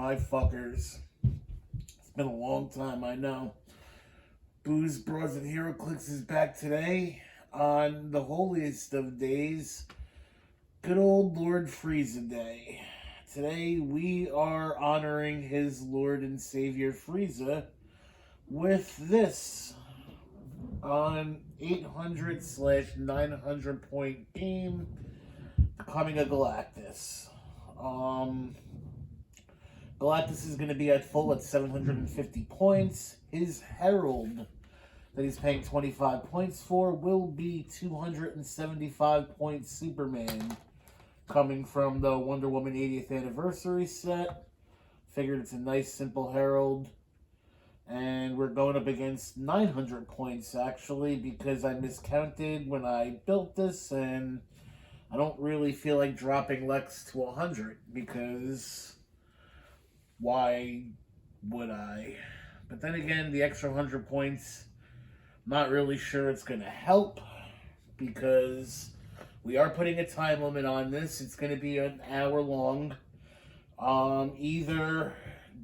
my fuckers. It's been a long time, I know. Booze, Bros, and Heroclix is back today on the holiest of days, good old Lord Frieza Day. Today we are honoring his Lord and Savior Frieza with this on 800/900 point game, becoming a Galactus. Galactus is going to be at full at 750 points. His Herald that he's paying 25 points for will be 275 point Superman, coming from the Wonder Woman 80th anniversary set. Figured it's a nice simple Herald. And we're going up against 900 points actually, because I miscounted when I built this, and I don't really feel like dropping Lex to 100 because why would I? But then again, the extra 100 points, not really sure it's going to help, because we are putting a time limit on this. It's going to be an hour long. Either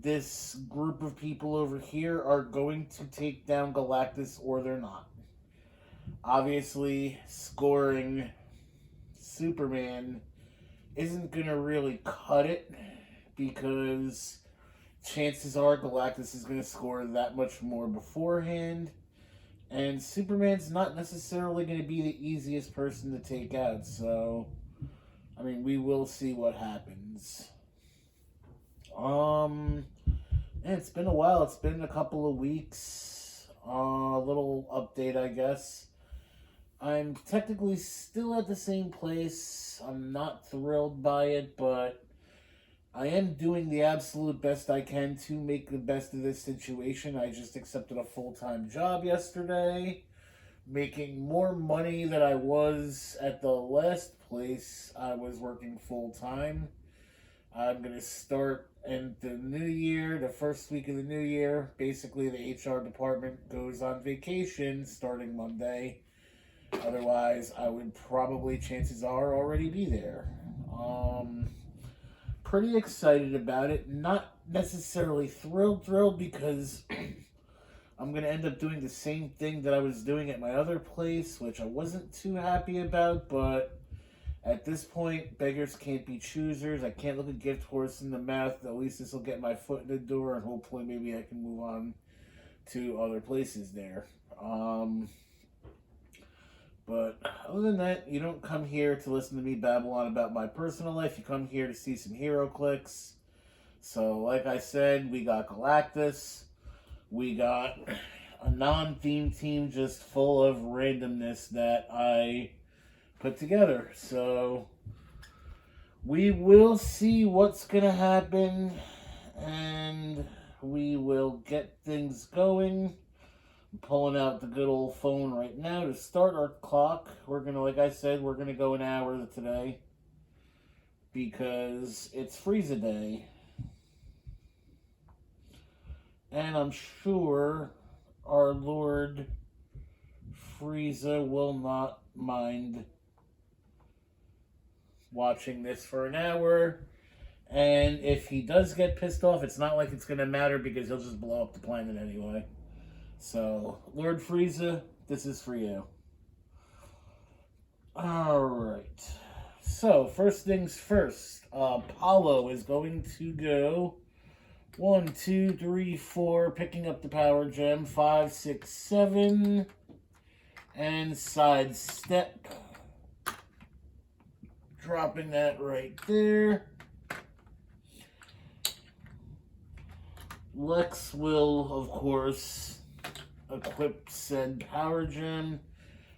this group of people over here are going to take down Galactus or they're not. Obviously, scoring Superman isn't going to really cut it, because chances are Galactus is going to score that much more beforehand. And Superman's not necessarily going to be the easiest person to take out. So, I mean, we will see what happens. It's been a while. It's been a couple of weeks. A little update, I guess. I'm technically still at the same place. I'm not thrilled by it, but I am doing the absolute best I can to make the best of this situation. I just accepted a full-time job yesterday, making more money than I was at the last place I was working full-time. I'm going to start in the new year, the first week of the new year. Basically, the HR department goes on vacation starting Monday. Otherwise, I would probably, chances are, already be there. Pretty excited about it. Not necessarily thrilled because I'm going to end up doing the same thing that I was doing at my other place, which I wasn't too happy about, but at this point, beggars can't be choosers. I can't look a gift horse in the mouth. At least this will get my foot in the door, and hopefully maybe I can move on to other places there. But other than that, you don't come here to listen to me babble on about my personal life. You come here to see some Heroclix. So, like I said, we got Galactus. We got a non-themed team just full of randomness that I put together. So, we will see what's going to happen, and we will get things going. I'm pulling out the good old phone right now to start our clock. We're going to, like I said, we're going to go an hour today, because it's Frieza Day. And I'm sure our Lord Frieza will not mind watching this for an hour. And if he does get pissed off, it's not like it's going to matter, because he'll just blow up the planet anyway. So, Lord Frieza, this is for you. Alright. So, first things first. Apollo is going to go 1, 2, 3, 4, picking up the power gem, 5, 6, 7, and sidestep. Dropping that right there. Lex will, of course, equip said power gem.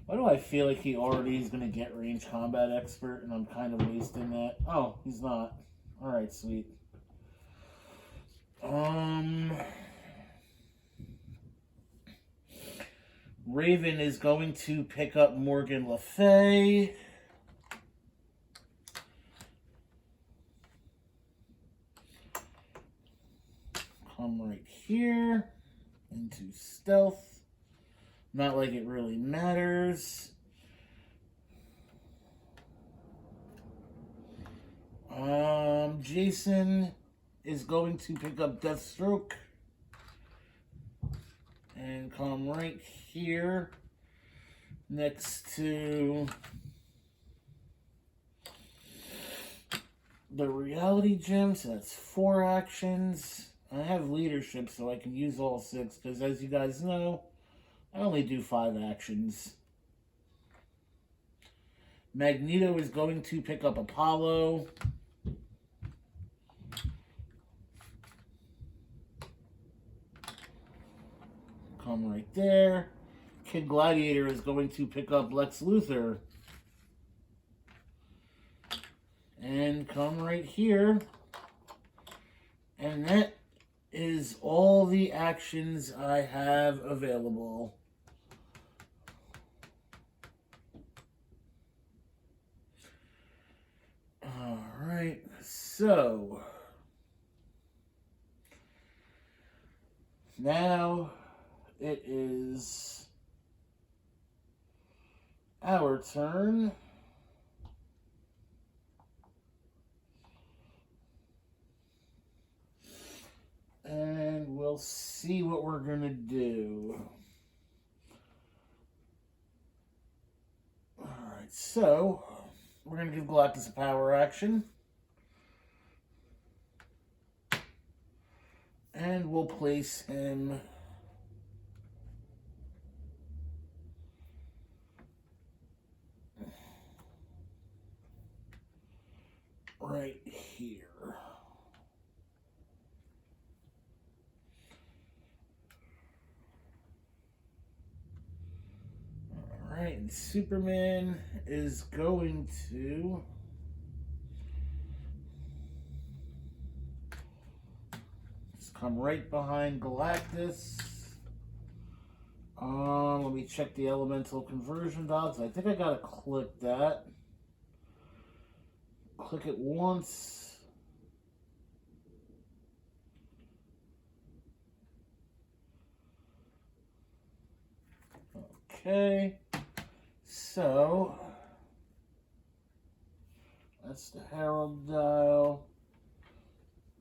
Why do I feel like he already is going to get range combat expert, and I'm kind of wasting that? Oh, he's not. Alright, sweet. Raven is going to pick up Morgan Le Fay. Come right here into stealth. Not like it really matters. Jason is going to pick up Deathstroke and come right here next to the reality gem. So that's 4 actions. I have leadership, so I can use all 6, because as you guys know, I only do 5 actions. Magneto is going to pick up Apollo. Come right there. Kid Gladiator is going to pick up Lex Luthor. And come right here. And that is all the actions I have available. Alright, so now it is our turn. And we'll see what we're going to do. Alright, so we're going to give Galactus a power action. And we'll place him right here. Alright, and Superman is going to just come right behind Galactus. Let me check the elemental conversion dogs. I think I gotta click that. Click it once. Okay. So that's the Herald dial,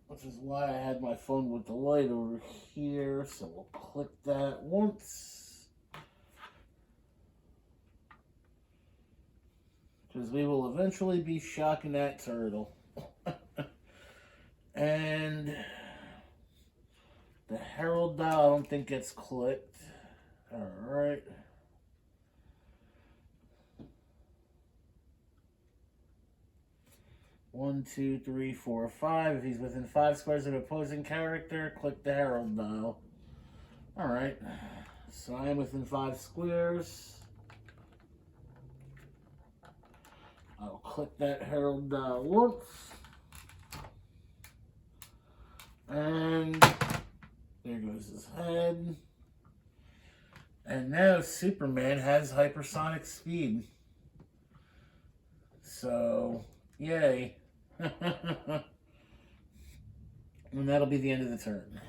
which is why I had my phone with the light over here. So we'll click that once, because we will eventually be shocking that turtle. And the Herald dial I don't think gets clicked. Alright. One, 2, 3, 4, 5. If he's within 5 squares of an opposing character, click the Herald dial. Alright. So I am within 5 squares. I'll click that Herald dial once. And there goes his head. And now Superman has hypersonic speed. So, yay. And that'll be the end of the turn.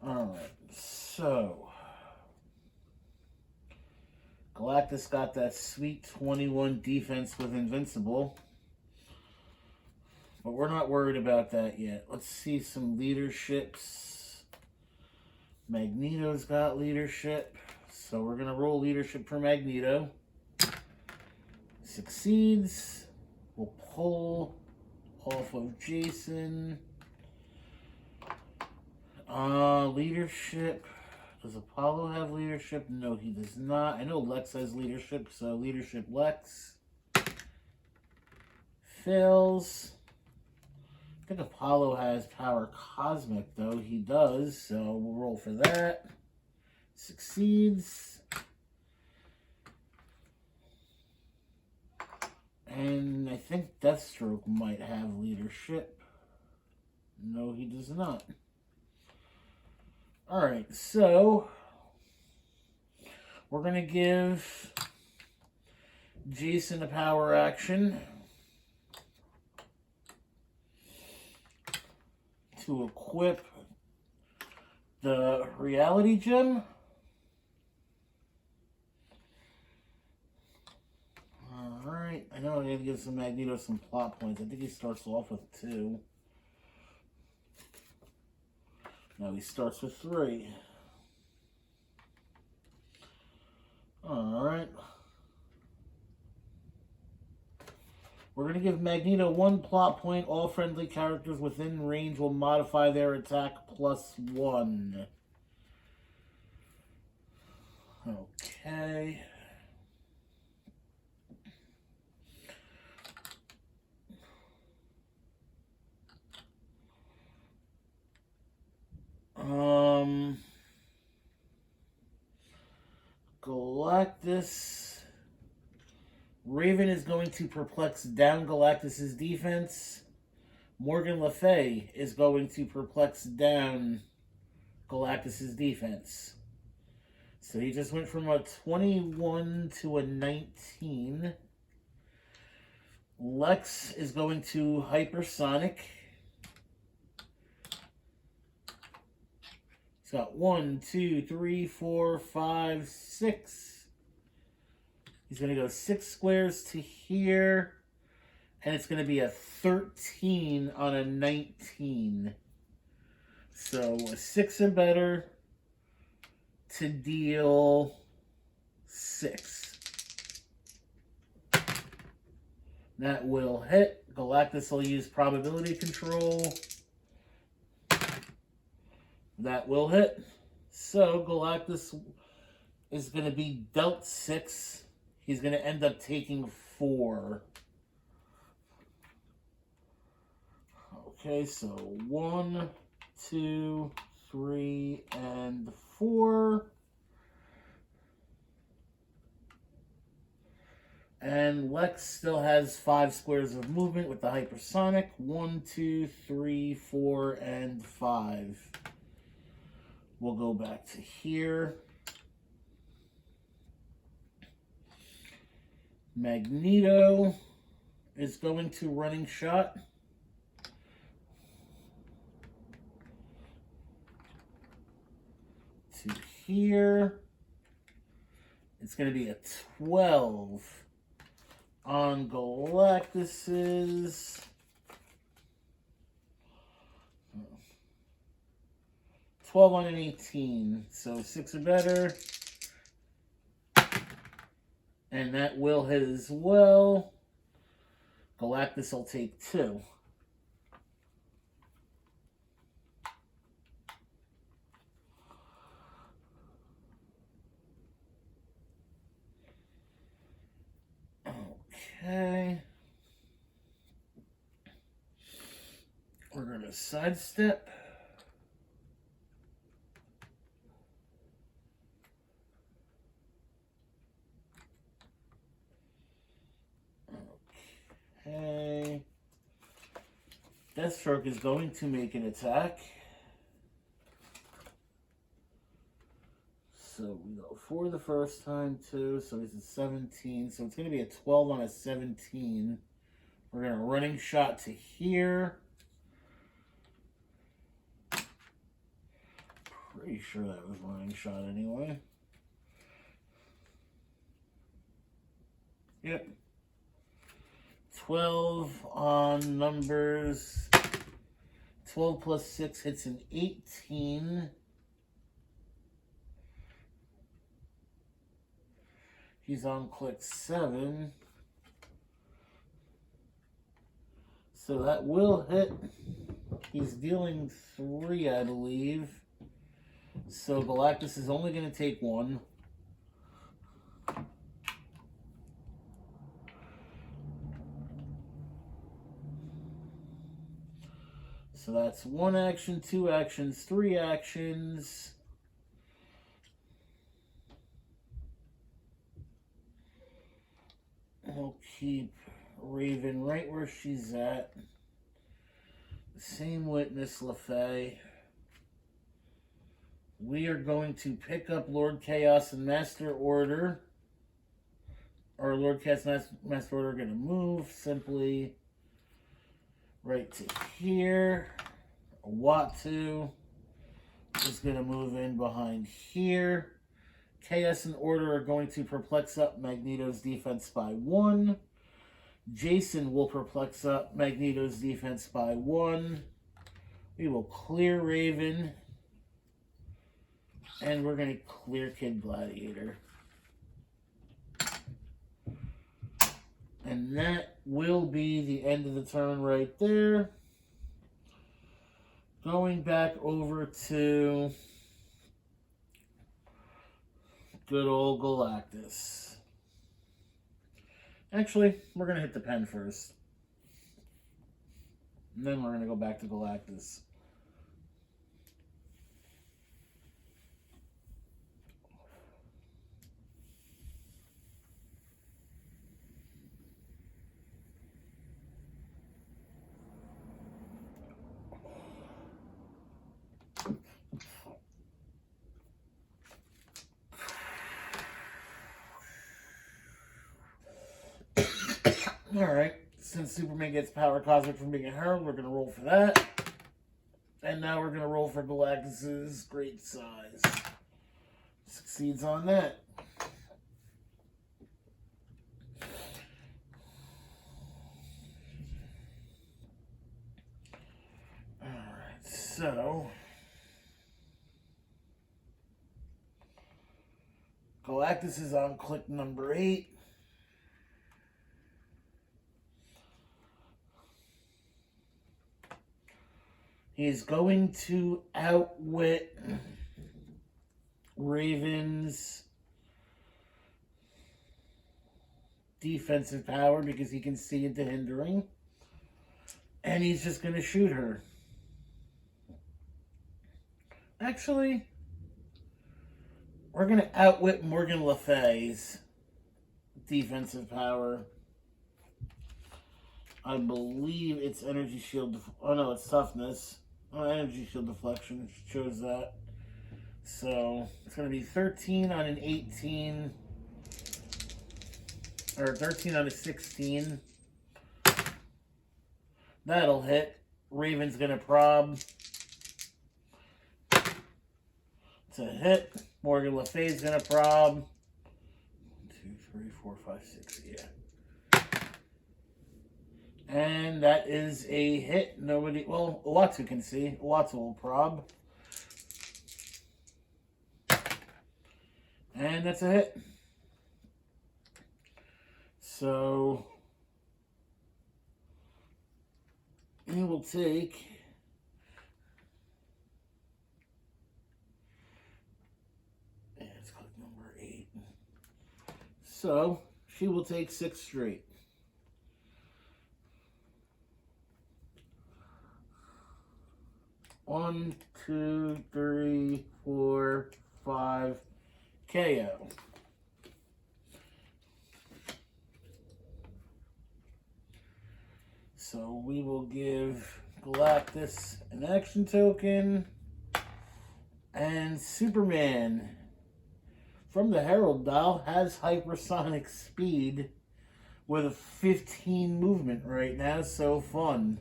Alright, so Galactus got that sweet 21 defense with Invincible. But we're not worried about that yet. Let's see some leaderships. Magneto's got leadership. So we're going to roll leadership for Magneto. Succeeds. We'll pull off of Jason. Leadership. Does Apollo have leadership? No, he does not. I know Lex has leadership, so leadership Lex. Fails. I think Apollo has power cosmic, though. He does, so we'll roll for that. Succeeds. And I think Deathstroke might have leadership. No, he does not. Alright, so we're going to give Jason a power action to equip the reality gem. Alright. Alright, I know I need to give some Magneto some plot points. I think he starts off with 2. Now he starts with 3. Alright. We're going to give Magneto 1 plot point. All friendly characters within range will modify their attack +1. Okay. Galactus. Raven is going to perplex down Galactus's defense. Morgan Le Fay is going to perplex down Galactus's defense. So he just went from a 21 to a 19. Lex is going to hypersonic. He's got 1, 2, 3, 4, 5, 6. He's going to go 6 squares to here. And it's going to be a 13 on a 19. So a 6 and better to deal 6. That will hit. Galactus will use probability control. That will hit. So Galactus is going to be dealt 6. He's going to end up taking 4. Okay, so 1, 2, 3, and 4. And Lex still has 5 squares of movement with the hypersonic. 1, 2, 3, 4, and 5. We'll go back to here. Magneto is going to running shot. To here. It's going to be a 12 on Galactus's. 12 on an 18, so 6 or better. And that will hit as well. Galactus will take 2. Okay. We're going to sidestep. Okay. Deathstroke is going to make an attack. So we go 4 the first time, 2. So he's a 17. So it's going to be a 12 on a 17. We're going to running shot to here. Pretty sure that was running shot anyway. Yep. 12 on numbers. 12 plus 6 hits an 18. He's on clix 7. So that will hit. He's dealing 3, I believe. So Galactus is only going to take 1. So that's 1 action, 2 actions, 3 actions. We'll keep Raven right where she's at. Same witness, Le Fay. We are going to pick up Lord Chaos and Master Order. Or Lord Chaos and Master Order are going to move simply right to here. Watu is going to move in behind here. Chaos and Order are going to perplex up Magneto's defense by 1. Jason will perplex up Magneto's defense by 1. We will clear Raven. And we're going to clear Kid Gladiator. And that will be the end of the turn right there. Going back over to good old Galactus. Actually, we're going to hit the pen first. And then we're going to go back to Galactus. Alright, since Superman gets power cosmic from being a herald, we're going to roll for that. And now we're going to roll for Galactus's great size. Succeeds on that. Alright, so Galactus is on click number 8. He's going to outwit Raven's defensive power because he can see into hindering. And he's just going to shoot her. Actually, we're going to outwit Morgan Le Fay's defensive power. I believe it's energy shield. Oh no, it's toughness. Oh, energy shield deflection shows that. So it's going to be 13 on an 18. Or 13 on a 16. That'll hit. Raven's going to prob. It's a hit. Morgan Le Fay's going to prob. 2, 3, 4, 5, 6. Yeah. And that is a hit. Nobody, well, Uatu can see. Uatu will prob. And that's a hit. So, he will take it's click number 8. So, she will take 6 straight. 1, 2, 3, 4, 5, KO. So we will give Galactus an action token. And Superman from the Herald Dial has hypersonic speed with a 15 movement right now. So fun.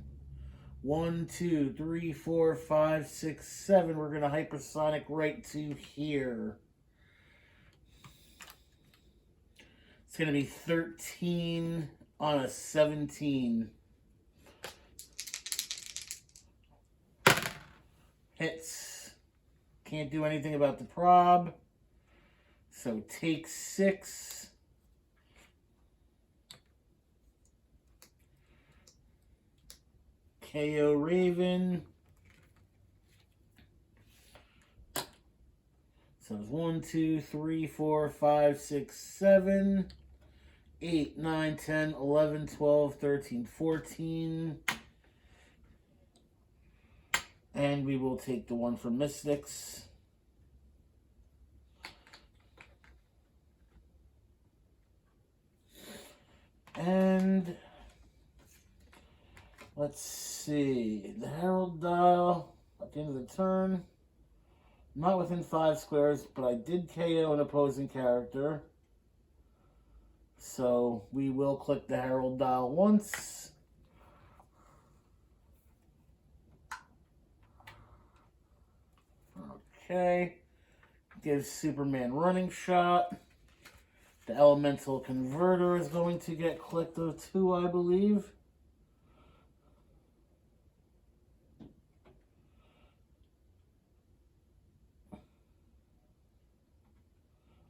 1, 2, 3, 4, 5, 6, 7. We're going to hypersonic right to here. It's going to be 13 on a 17. Hits. Can't do anything about the prob. So take 6. KO Raven. So it's 1, 2, 3, 4, 5, 6, 7, 8, 9, 10, 11, 12, 13, 14. And we will take the one from Mystics. And let's see. The Herald Dial at the end of the turn. Not within 5 squares, but I did KO an opposing character. So we will click the Herald Dial once. Okay. Gives Superman running shot. The elemental converter is going to get clicked too, I believe.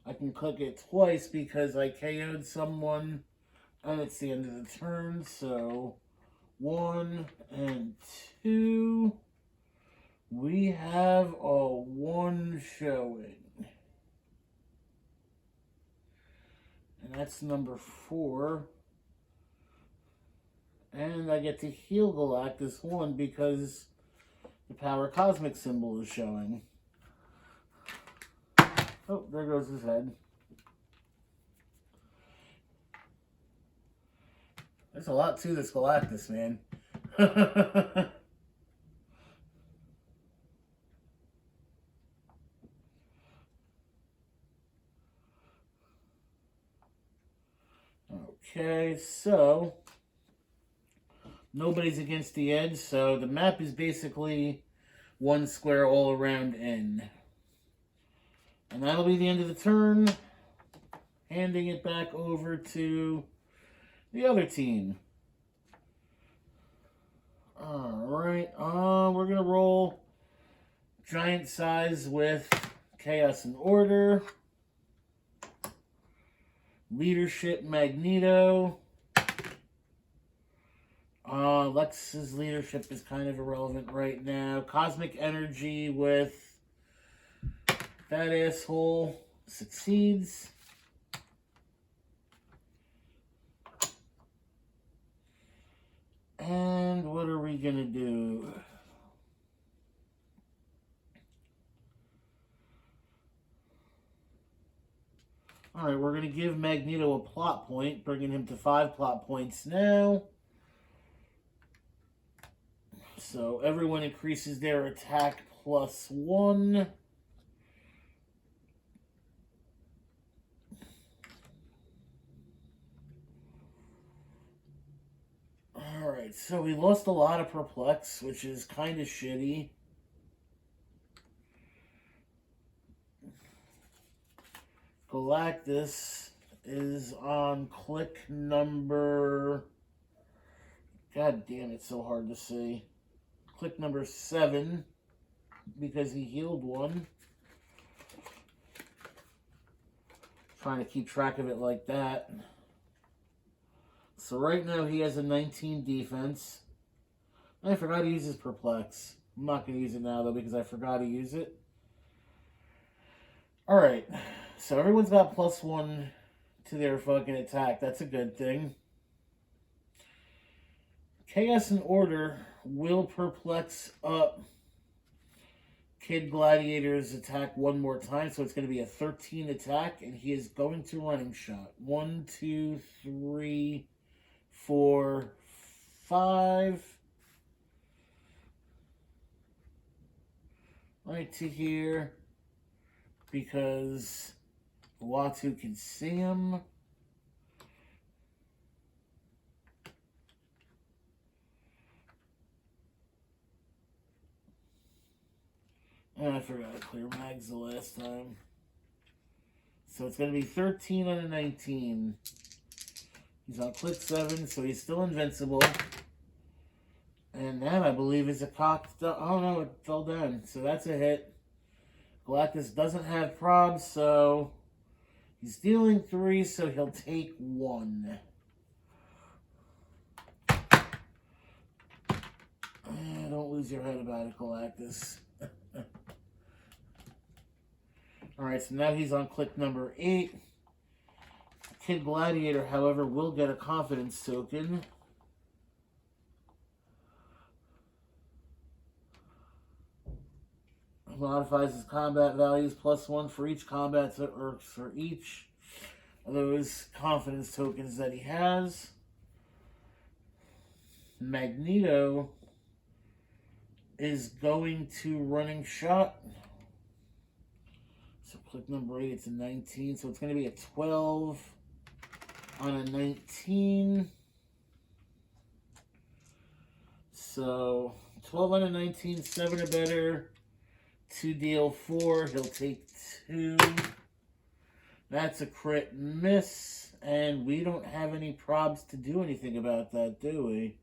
I can click it twice because I KO'd someone and it's the end of the turn. So 1 and 2. We have a 1 showing. And that's number 4. And I get to heal Galactus 1 because the power cosmic symbol is showing. Oh, there goes his head. There's a lot to this Galactus, man. Okay, so nobody's against the edge, so the map is basically 1 square all around N. And that'll be the end of the turn. Handing it back over to the other team. Alright, we're going to roll giant size with Chaos and Order. Leadership Magneto. Lex's leadership is kind of irrelevant right now. Cosmic Energy with that asshole succeeds. And what are we gonna do? Alright, we're gonna give Magneto a plot point, bringing him to 5 plot points now. So everyone increases their attack +1. Alright, so we lost a lot of Perplex, which is kind of shitty. Galactus is on click number... God damn, it's so hard to see. Click number 7, because he healed 1. Trying to keep track of it like that. So right now he has a 19 defense. I forgot to use his Perplex. I'm not going to use it now, though, because I forgot to use it. Alright, so everyone's got +1 to their fucking attack. That's a good thing. Chaos and Order will perplex up Kid Gladiator's attack 1 more time, so it's going to be a 13 attack, and he is going to running shot. 1, 2, 3, 4, 5. Right to here, because Watu can see him. And I forgot to clear mags the last time. So it's going to be 13 on a 19. He's on click 7, so he's still invincible. And that, I believe, is a cocked... Oh, no, it fell down. So that's a hit. Galactus doesn't have probs, so... He's dealing 3, so he'll take 1. Don't lose your head about it, Galactus. Alright, so now he's on click number 8. Kid Gladiator, however, will get a confidence token. Modifies his combat values +1 for each combat, or for each of those confidence tokens that he has. Magneto is going to running shot. So click number 8, it's a 19. So it's going to be a 12 on a 19. So 12 on a 19, 7 or better. 2 deal 4, he'll take 2. That's a crit miss, and we don't have any probs to do anything about that, do we?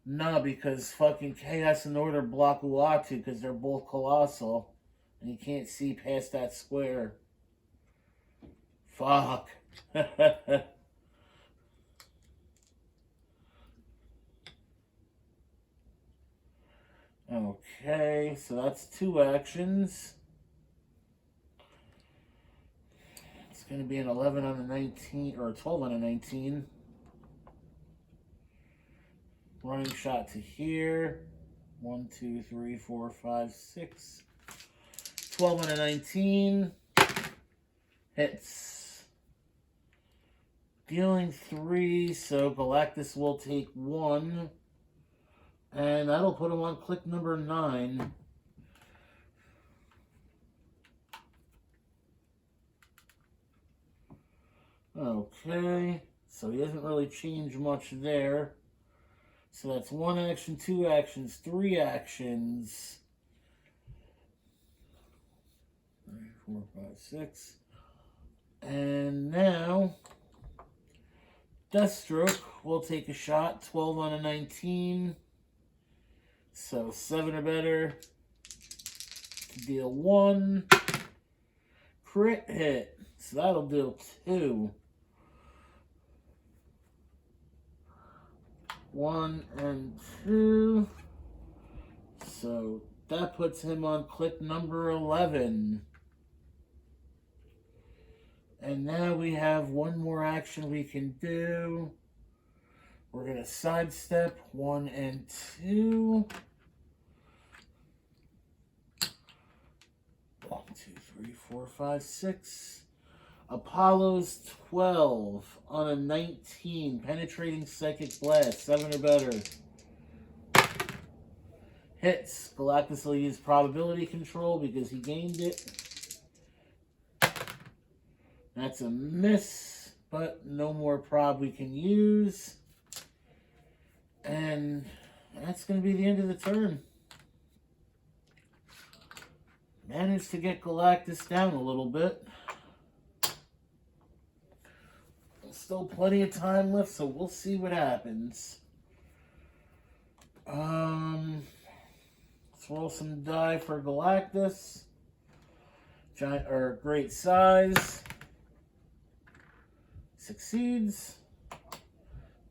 No, because fucking Chaos and Order block Uatu because they're both colossal, and you can't see past that square. Fuck. Okay, so that's 2 actions. It's going to be an 11 on a 19, or a 12 on a 19. Running shot to here. 1, 2, 3, 4, 5, 6. 12 on a 19. Hits. Dealing 3, so Galactus will take 1. And that'll put him on click number 9. Okay, so he doesn't really change much there. So that's 1 action, 2 actions, 3 actions. 3, 4, 5, 6. And now, Deathstroke will take a shot, 12 on a 19. So 7 or better to deal 1. Crit hit. So that'll deal 2. 1 and 2. So that puts him on click number 11. And now we have one more action we can do. We're going to sidestep 1 and 2. 1, 2, 3, 4, 5, 6. Apollo's 12 on a 19. Penetrating Psychic Blast, 7 or better. Hits. Galactus will use probability control because he gained it. That's a miss, but no more prob we can use. And that's going to be the end of the turn. Managed to get Galactus down a little bit. Still plenty of time left, so we'll see what happens. Let's roll some die for Galactus. Giant or great size. Succeeds.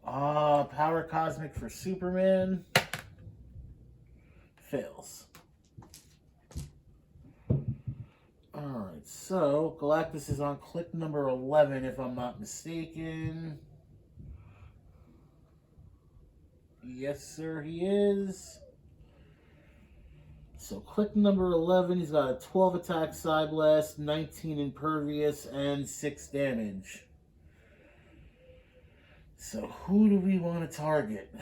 Power Cosmic for Superman. Fails. Alright, so Galactus is on click number 11 if I'm not mistaken. Yes, sir, he is. So click number 11, he's got a 12 attack side blast, 19 impervious, and 6 damage. So who do we want to target?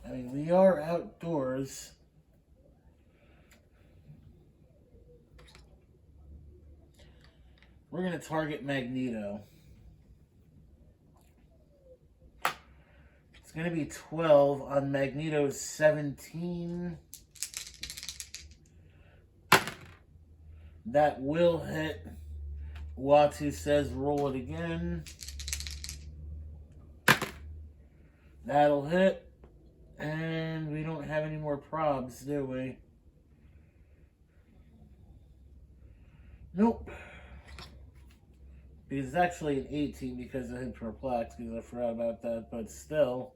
I mean, we are outdoors. We're going to target Magneto. It's going to be 12 on Magneto's 17. That will hit. Uatu says roll it again. That'll hit. And we don't have any more probs, do we? Nope. Because it's actually an 18 because of him perplexed, because I forgot about that, but still.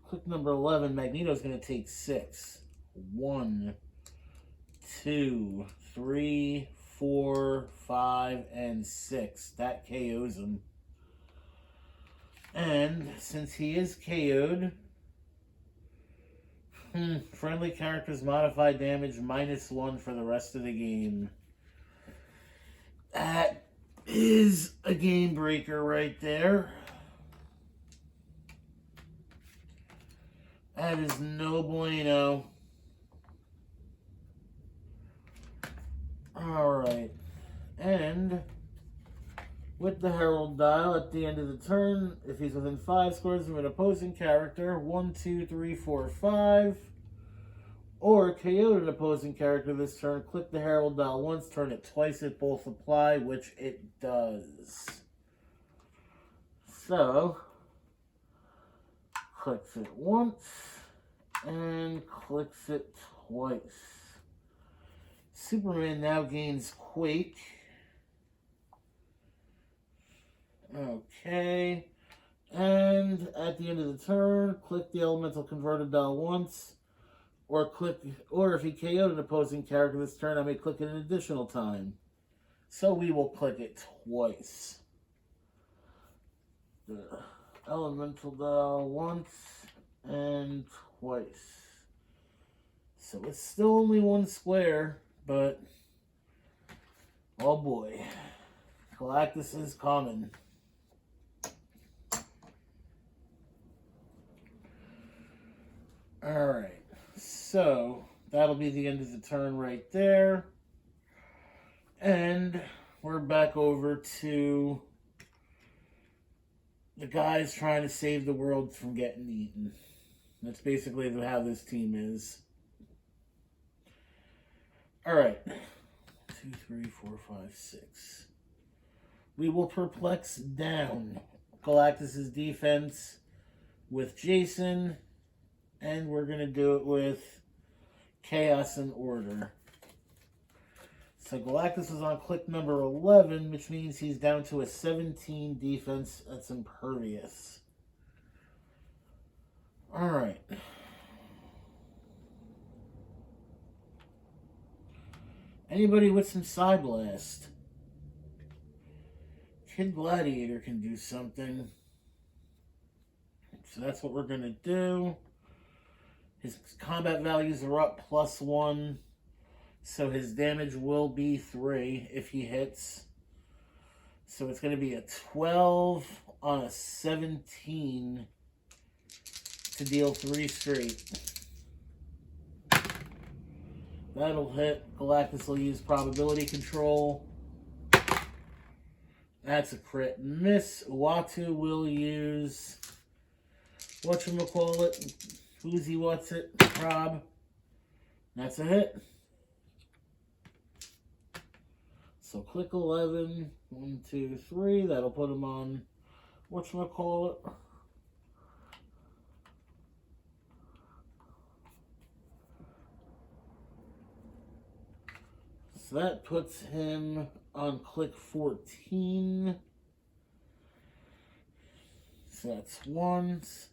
Click number 11, Magneto's going to take 6. 1, 2, 3, 4, 5, and 6. That KOs him. And since he is KO'd, friendly characters modify damage -1 for the rest of the game. That is a game breaker right there. That is no bueno. Alright. And with the Herald dial at the end of the turn, if he's within 5 squares of an opposing character, 1, 2, 3, 4, 5, or KO an opposing character this turn. Click the Herald dial once, turn it twice if both apply, which it does. So, clicks it once and clicks it twice. Superman now gains Quake. Okay. And at the end of the turn, click the Elemental Converter dial once. Or if he KO'd an opposing character this turn, I may click it an additional time. So we will click it twice. The Elemental dial once and twice. So it's still only one square, but oh boy, Galactus is coming. Alright, so that'll be the end of the turn right there. And we're back over to the guys trying to save the world from getting eaten. That's basically how this team is. Alright. 2, 3, 4, 5, 6. We will perplex down Galactus' defense with Jason. And we're going to do it with Chaos and Order. So Galactus is on click number 11, which means he's down to a 17 defense that's impervious. Alright. Anybody with some Psy Blast? Kid Gladiator can do something. So that's what we're going to do. His combat values are up +1. So his damage will be 3 if he hits. So it's going to be a 12 on a 17 to deal 3 straight. That'll hit. Galactus will use probability control. That's a crit miss. Uatu will use whatchamacallit. Who's what's it? Prob. That's a hit. So click 11. 1, 2, 3. That'll put him on whatchamacallit. So that puts him on click 14. So that's ones.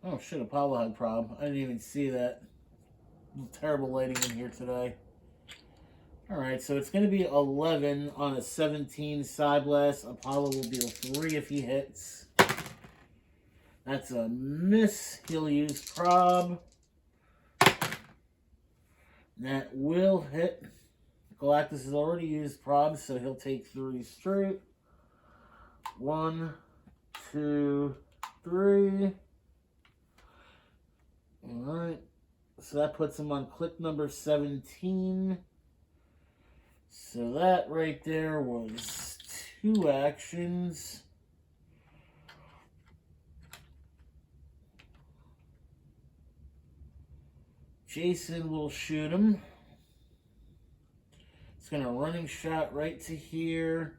Oh shit, Apollo had prob. I didn't even see that. Terrible lighting in here today. Alright, so it's going to be 11 on a 17 Psy Blast. Apollo will deal 3 if he hits. That's a miss. He'll use prob. That will hit. Galactus has already used prob, so he'll take 3 straight. 1, 2, 3. Alright. So that puts him on click number 17. So that right there was 2 actions. Jason will shoot him. It's going to running shot right to here.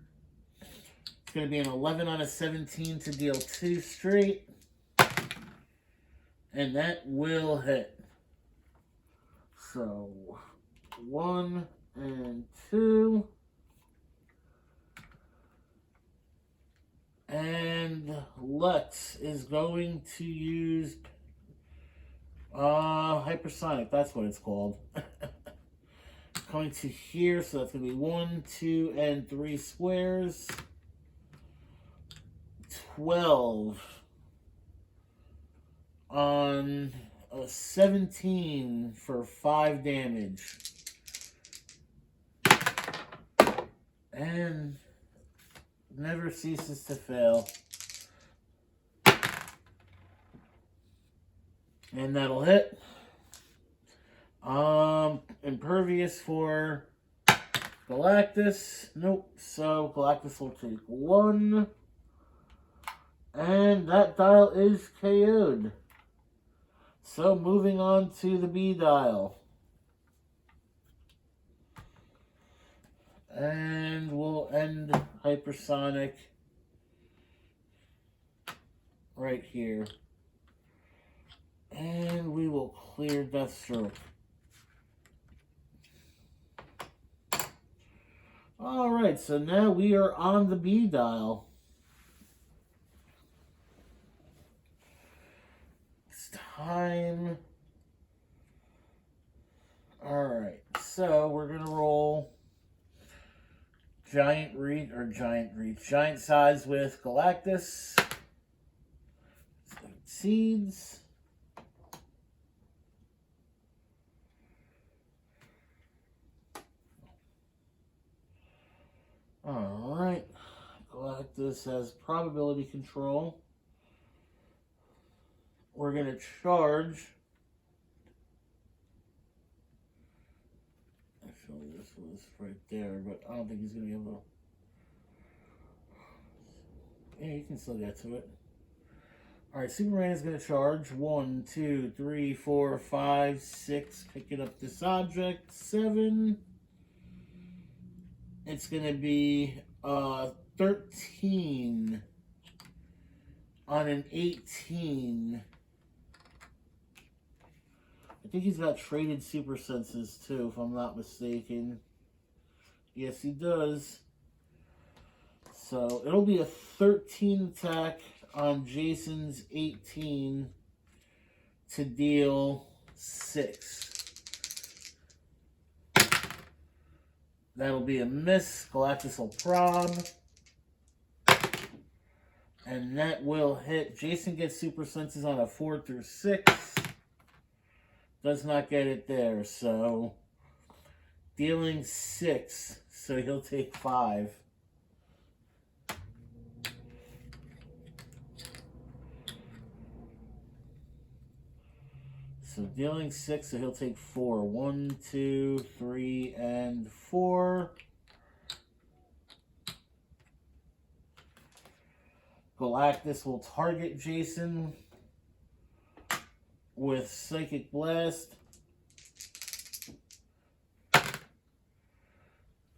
It's going to be an 11 on a 17 to deal 2 straight. And that will hit. So 1 and 2. And Lex is going to use hypersonic, that's what it's called. Coming to here, so that's going to be 1, 2, and 3 squares. 12 on a 17 for 5 damage. And never ceases to fail. And that'll hit. Impervious for Galactus. Nope. So Galactus will take 1. And that dial is KO'd. So moving on to the B dial. And we'll end hypersonic right here. And we will clear Deathstroke. Alright, so now we are on the B dial. It's time. Alright, so we're going to roll giant size with Galactus. Seeds. Alright. Galactus has probability control. We're going to charge. Actually, this was right there, but I don't think he's going to be able to. Yeah, you can still get to it. Alright, Superman is going to charge. 1, 2, 3, 4, 5, 6. Picking up this object. 7. It's going to be 13 on an 18. I think he's got traded super senses too, if I'm not mistaken. Yes, he does. So it'll be a 13 attack on Jason's 18 to deal 6. That'll be a miss. Galactus will prob. And that will hit. Jason gets super senses on a 4 through 6. Does not get it there. So dealing 6. So he'll take 5. So dealing 6, so he'll take 4. 1, 2, 3, and 4. Galactus will target Jason with Psychic Blast.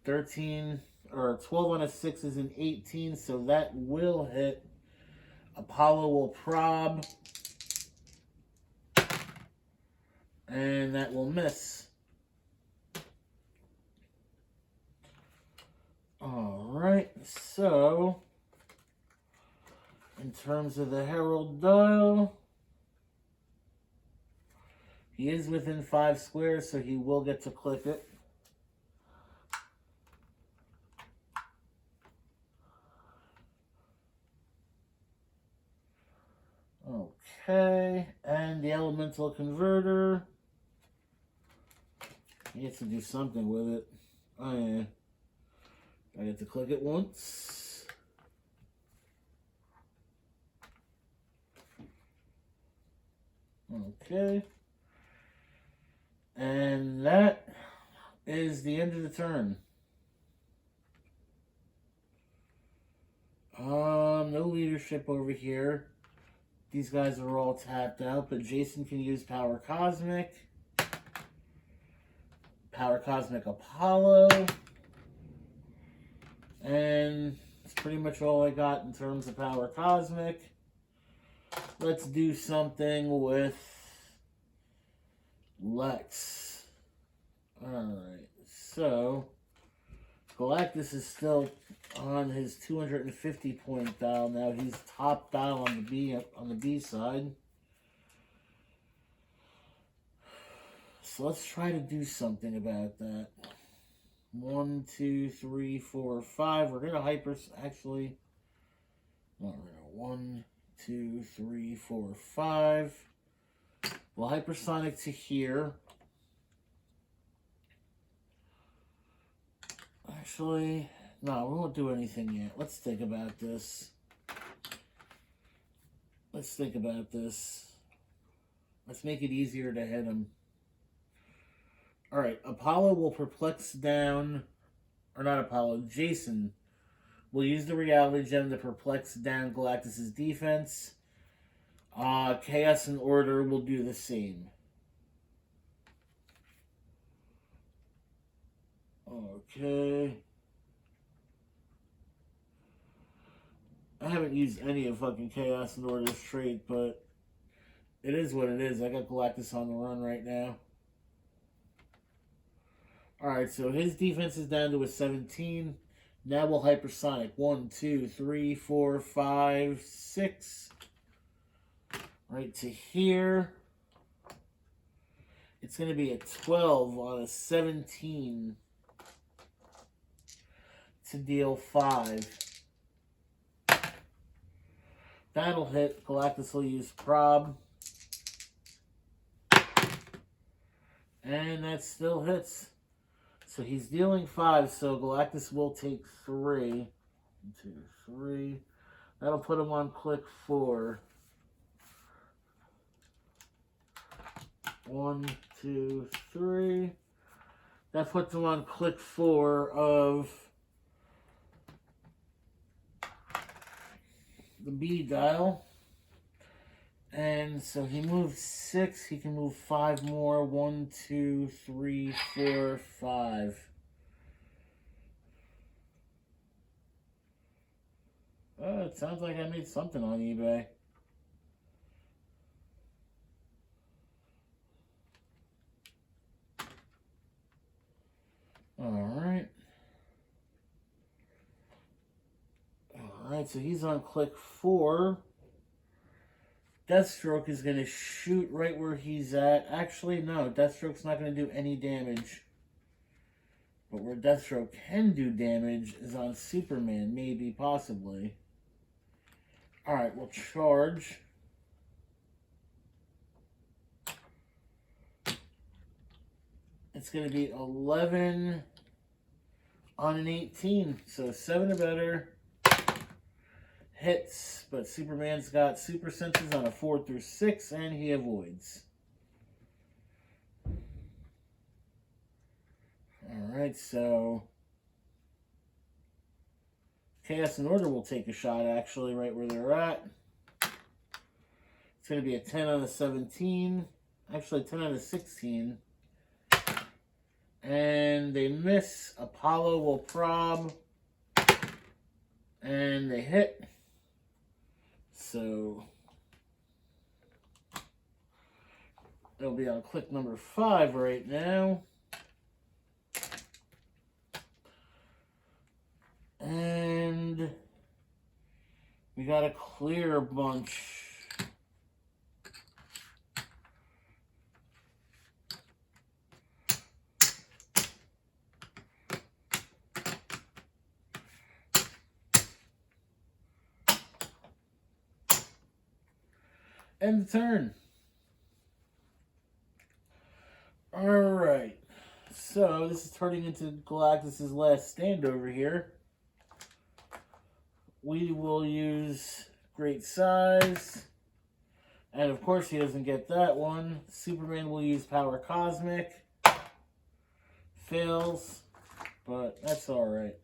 13 or 12 on a 6 is an 18, so that will hit. Apollo will prob. And that will miss. Alright, so in terms of the Herald dial, he is within 5 squares, so he will get to click it. Okay, and the Elemental Converter. He gets to do something with it. Oh yeah. I get to click it once. Okay. And that is the end of the turn. No leadership over here. These guys are all tapped out, but Jason can use Power Cosmic. Power Cosmic Apollo. And that's pretty much all I got in terms of Power Cosmic. Let's do something with Lex. Alright, so Galactus is still on his 250 point dial now. He's top dial on the B side. So let's try to do something about that. 1, 2, 3, 4, 5. We're gonna actually. No, we're gonna 1, 2, 3, 4, 5. We'll hypersonic to here. Actually, no, we won't do anything yet. Let's think about this. Let's think about this. Let's make it easier to hit him. Alright, Apollo will perplex down, or not Apollo, Jason will use the reality gem to perplex down Galactus' defense. Chaos and Order will do the same. Okay. I haven't used any of fucking Chaos and Order's trait, but it is what it is. I got Galactus on the run right now. Alright, so his defense is down to a 17. Now we'll hypersonic. 1, 2, 3, 4, 5, 6. Right to here. It's going to be a 12 on a 17 to deal 5. That'll hit. Galactus will use prob. And that still hits. So he's dealing 5, so Galactus will take 3. 1, 2, 3. That'll put him on click 4. 1, 2, 3. That puts him on click 4 of the B dial. And so he moves 6. He can move 5 more. 1, 2, 3, 4, 5. Oh, it sounds like I made something on eBay. Alright. Alright, so he's on click 4. Deathstroke is going to shoot right where he's at. Actually, no. Deathstroke's not going to do any damage. But where Deathstroke can do damage is on Superman. Maybe, possibly. Alright, we'll charge. It's going to be 11 on an 18. So 7 or better. Hits, but Superman's got super senses on a 4 through 6, and he avoids. Alright, so Chaos and Order will take a shot, actually, right where they're at. It's going to be a 10 on a 17. Actually, 10 on a 16. And they miss. Apollo will prob. And they hit. So it'll be on click number 5 right now. And we got to clear a bunch. End the turn. Alright. So, this is turning into Galactus' last stand over here. We will use Great Size. And of course he doesn't get that one. Superman will use Power Cosmic. Fails. But that's alright.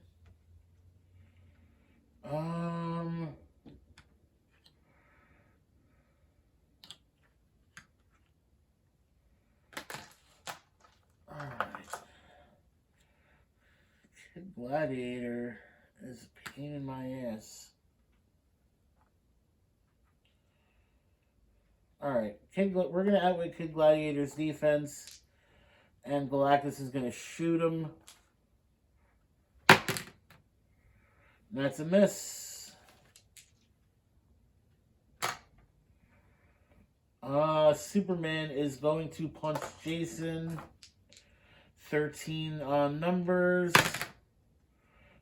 Kid Gladiator is a pain in my ass. Alright, we're going to outwit Kid Gladiator's defense, and Galactus is going to shoot him. That's a miss. Superman is going to punch Jason. 13 on numbers.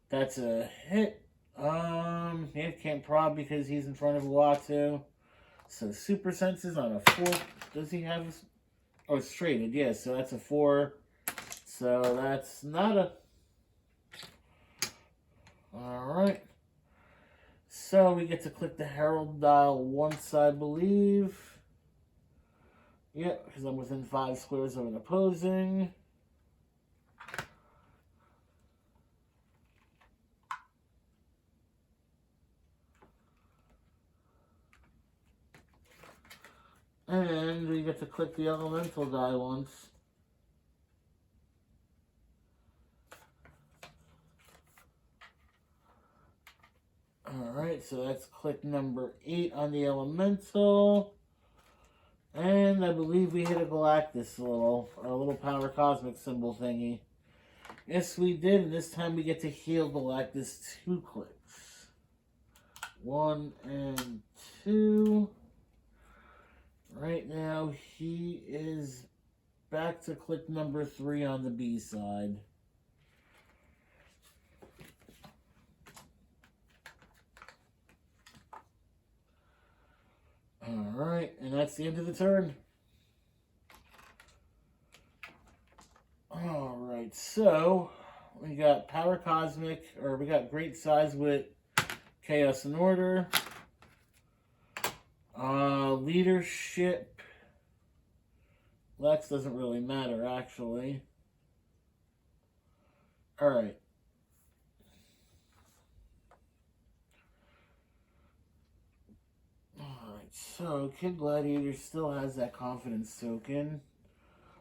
That's a hit. He can't prob because he's in front of Uatu. So super senses on a 4. Does he have? Oh, it's traded. Yeah, so that's a 4. So that's not a. Alright. So we get to click the Herald dial once, I believe. Yep, because I'm within 5 squares of an opposing. And we get to click the elemental die once. Alright, so that's click number 8 on the elemental. And I believe we hit a Galactus a little power cosmic symbol thingy. Yes, we did, and this time we get to heal Galactus 2 clicks. 1 and 2. Right now, he is back to click number 3 on the B side. Alright, and that's the end of the turn. Alright, so we got Power Cosmic, or we got Great Size with Chaos and Order. Leadership. Lex doesn't really matter, actually. Alright. So, Kid Gladiator still has that confidence token.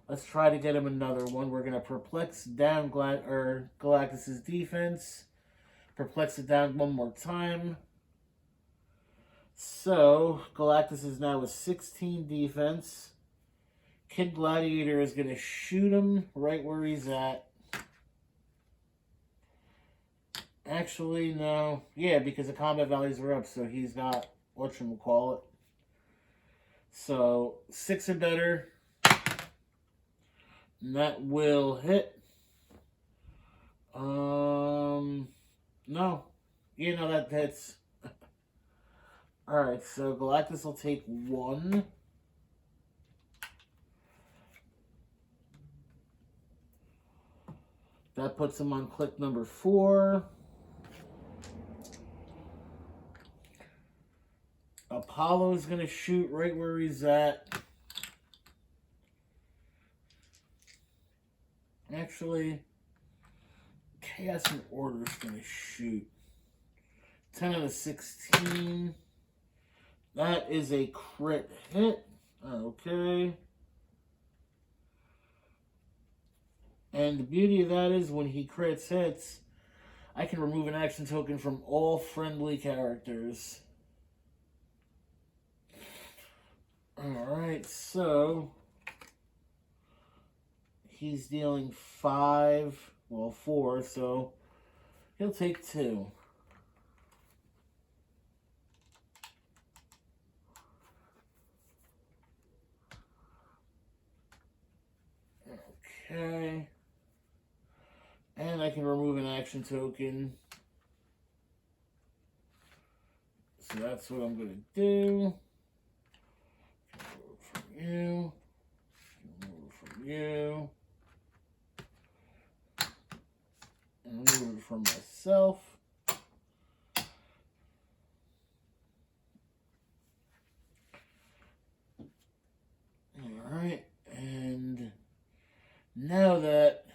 Let's try to get him another one. We're going to perplex down Galactus' defense. Perplex it down one more time. So, Galactus is now with 16 defense. Kid Gladiator is going to shoot him right where he's at. Actually, no. Yeah, because the combat values are up, so he's got whatchamacallit. So, 6 and better. And that will hit. No. Yeah, no, that hits. Alright, so Galactus will take 1. That puts him on click number 4. Apollo's going to shoot right where he's at. Actually, Chaos and Order is going to shoot. 10 out of 16. That is a crit hit. Okay. And the beauty of that is when he crits hits, I can remove an action token from all friendly characters. Alright, so he's dealing 4, so he'll take 2. Okay. And I can remove an action token. So that's what I'm going to do. You. Remove it from you. And remove it from myself. Alright, and now that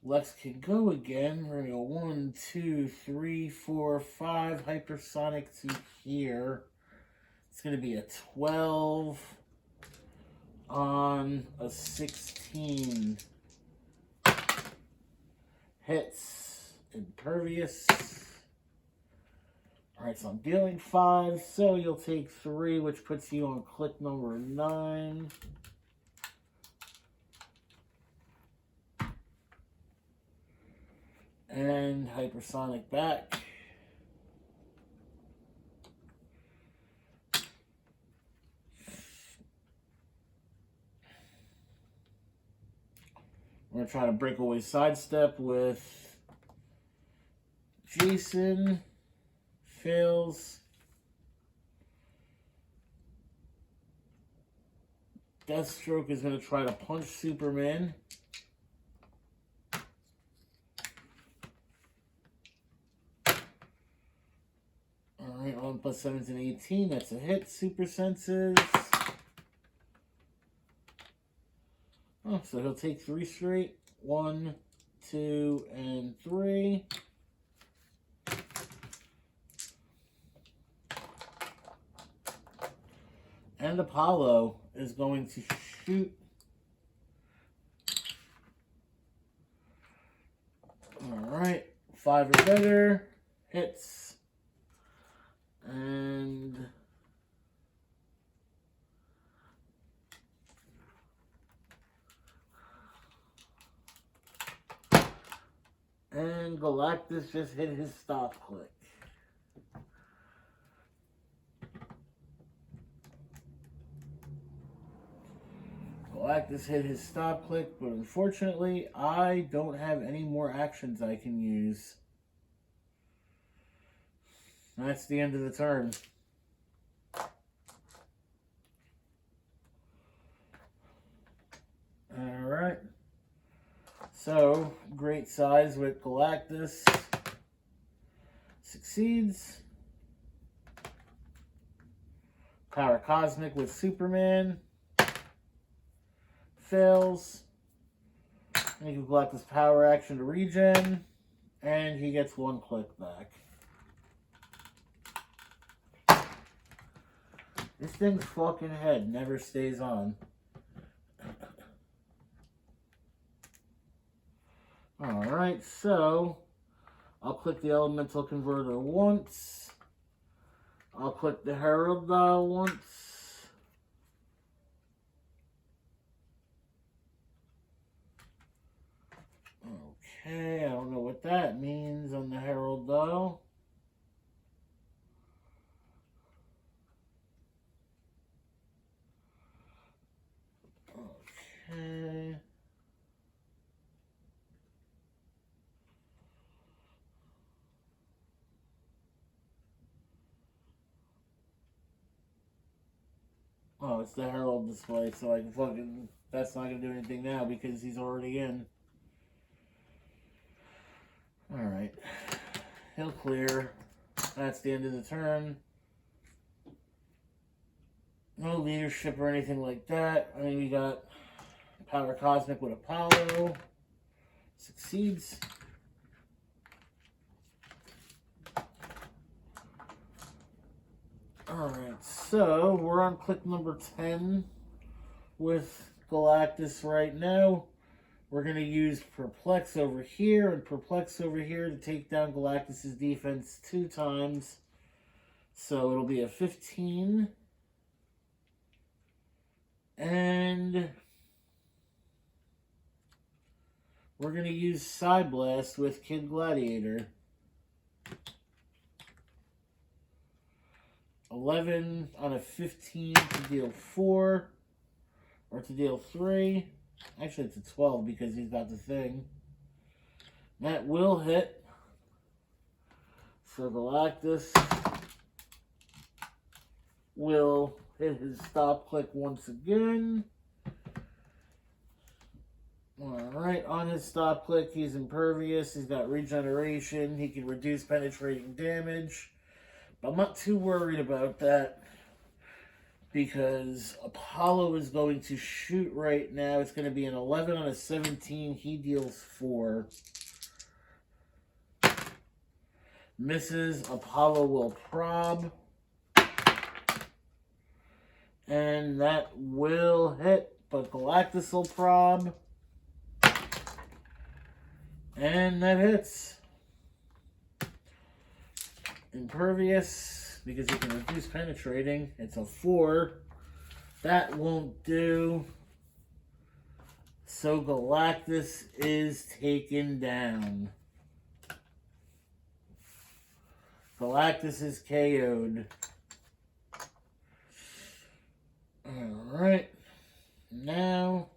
Lex can go again, we're going to go 1, 2, 3, 4, 5 hypersonic to here. It's going to be a 12 on a 16. Hits. Impervious. Alright, so I'm dealing 5, so you'll take 3, which puts you on click number 9. And hypersonic back. We're going to try to breakaway sidestep with Jason. Fails. Deathstroke is going to try to punch Superman. Alright, 1 plus 7 is an 18. That's a hit. Super senses. Oh, so he'll take 3 straight. 1, 2, and 3. And Apollo is going to shoot. Alright. 5 or better. Hits. And Galactus just hit his stop click. Galactus hit his stop click, but unfortunately, I don't have any more actions I can use. That's the end of the turn. Alright. So, great size with Galactus. Succeeds. Power Cosmic with Superman. Fails. And he gives Galactus power action to regen. And he gets 1 click back. This thing's fucking head never stays on. Alright, so I'll click the Elemental Converter once. I'll click the Herald Dial once. Okay, I don't know what that means on the Herald Dial. Okay. Oh, it's the Herald display, so I can fucking... That's not going to do anything now because he's already in. Alright. He'll clear. That's the end of the turn. No leadership or anything like that. I mean, we got Power Cosmic with Apollo. Succeeds. Alright, so we're on click number 10 with Galactus right now. We're going to use Perplex over here and Perplex over here to take down Galactus' defense 2 times. So it'll be a 15. And we're going to use Psyblast with Kid Gladiator. 11 on a 15 to deal 4. Or to deal 3. Actually, it's a 12 because he's got the thing. That will hit. So Galactus will hit his stop click once again. Alright, on his stop click, he's impervious. He's got regeneration. He can reduce penetrating damage. But I'm not too worried about that, because Apollo is going to shoot right now. It's going to be an 11 on a 17. He deals 4. Misses. Apollo will prob. And that will hit. But Galactus will prob. And that hits. Impervious, because he can reduce penetrating. It's a 4. That won't do. So Galactus is taken down. Galactus is KO'd. Alright. Now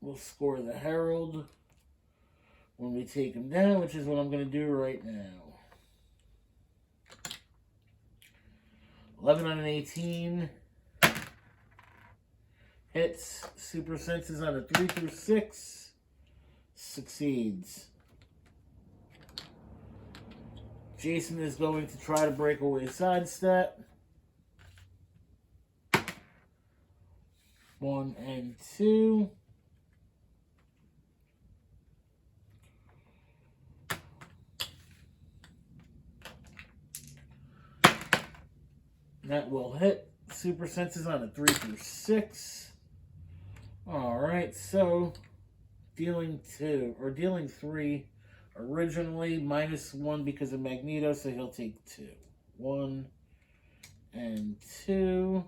we'll score the Herald when we take him down, which is what I'm going to do right now. 11 on an 18. Hits. Super Senses on a 3 through 6. Succeeds. Jason is going to try to break away sidestep. 1 and 2. That will hit. Super senses on a 3 through 6. Alright, so dealing 2, or dealing 3 originally, -1 because of Magneto, so he'll take 2. 1 and 2.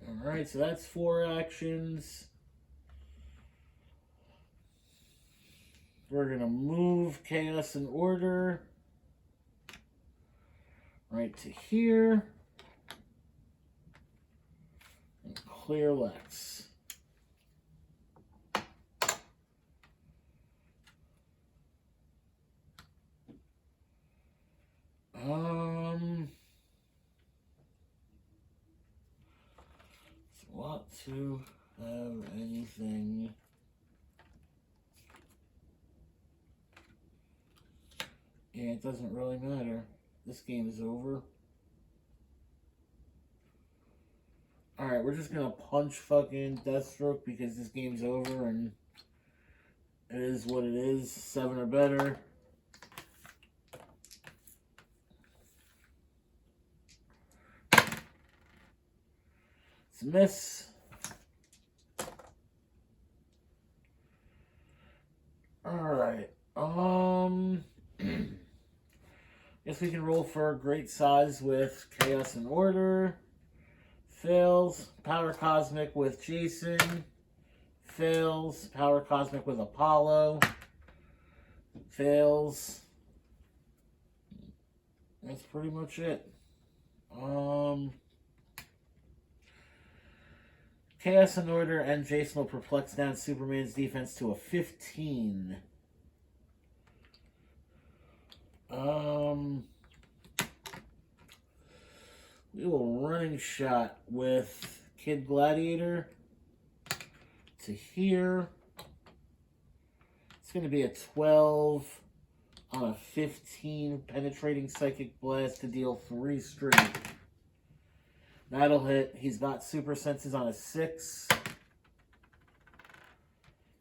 Alright, so that's 4 actions. We're going to move Chaos and Order right to here. And clear Lex. Want to have anything. Yeah, it doesn't really matter. This game is over. Alright, we're just gonna punch fucking Deathstroke because this game's over and it is what it is. 7 or better. It's a miss. Alright. Guess we can roll for a great size with Chaos and Order. Fails. Power Cosmic with Jason. Fails. Power Cosmic with Apollo. Fails. That's pretty much it. Chaos and Order and Jason will perplex down Superman's defense to a 15. We will running shot with Kid Gladiator to here. It's going to be a 12 on a 15 penetrating psychic blast to deal 3 straight. That'll hit. He's got super senses on a 6.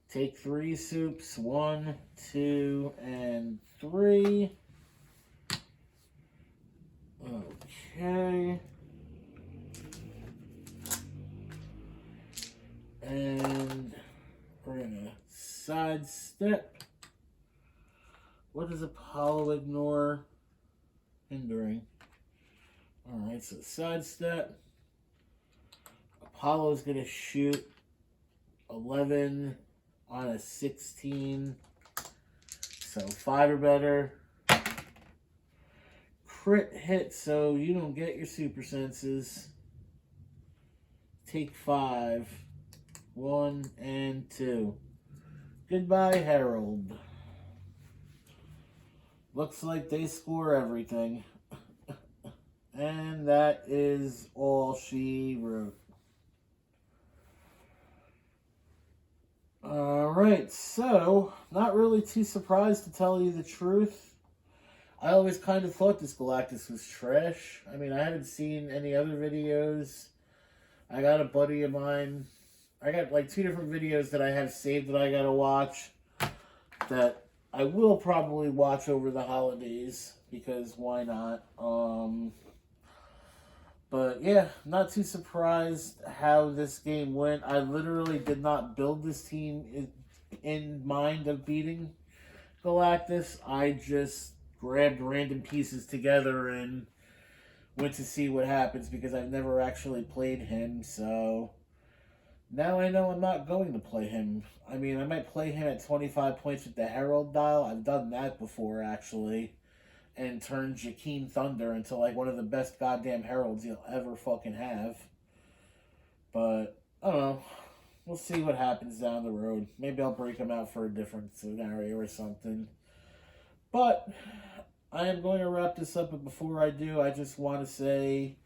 Take 3 soups. 1, 2, and 3. Okay. And we're gonna sidestep. What does Apollo ignore? Hindering. Alright, so sidestep. Apollo's going to shoot 11 on a 16. So 5 or better. Crit hit, so you don't get your super senses. Take 5. 1 and 2. Goodbye, Herald. Looks like they score everything. And that is all she wrote. Alright, so, not really too surprised to tell you the truth. I always kind of thought this Galactus was trash. I mean, I haven't seen any other videos. I got a buddy of mine. I got like 2 different videos that I have saved that I gotta watch. That I will probably watch over the holidays. Because why not? But yeah, not too surprised how this game went. I literally did not build this team in mind of beating Galactus. I just grabbed random pieces together and went to see what happens because I've never actually played him. So now I know I'm not going to play him. I mean, I might play him at 25 points with the Herald dial. I've done that before, actually. And turn Jakeem Thunder into like one of the best goddamn heralds you'll ever fucking have. But, I don't know. We'll see what happens down the road. Maybe I'll break him out for a different scenario or something. But, I am going to wrap this up. But before I do, I just want to say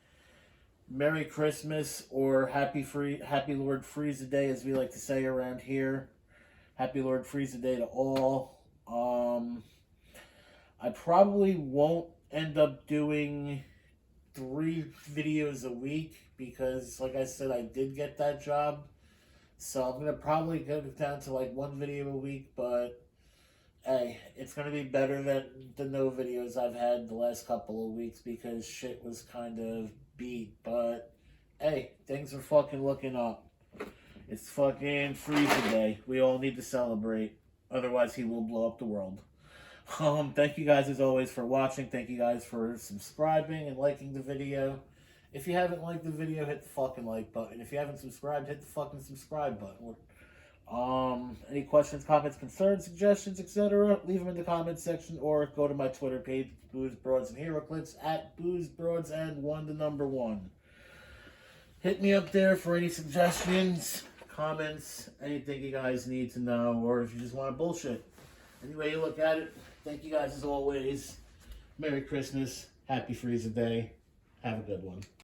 Merry Christmas or Happy Lord Frieza Day, as we like to say around here. Happy Lord Frieza Day to all. I probably won't end up doing 3 videos a week because, like I said, I did get that job. So I'm going to probably go down to like 1 video a week, but Hey, it's gonna be better than the no videos I've had the last couple of weeks because shit was kind of beat. But hey, things are fucking looking up. It's fucking Freezer Day. We all need to celebrate. Otherwise, he will blow up the world. Thank you guys as always for watching. Thank you guys for subscribing and liking the video. If you haven't liked the video, hit the fucking like button. If you haven't subscribed, hit the fucking subscribe button. Any questions, comments, concerns, suggestions, etc., leave them in the comments section or go to my Twitter page, Booze, Broads, and Heroclix, at Booze, Broads, and 1. Hit me up there for any suggestions, comments, anything you guys need to know, or if you just want to bullshit. Any way you look at it, thank you guys as always. Merry Christmas. Happy Freezer Day. Have a good one.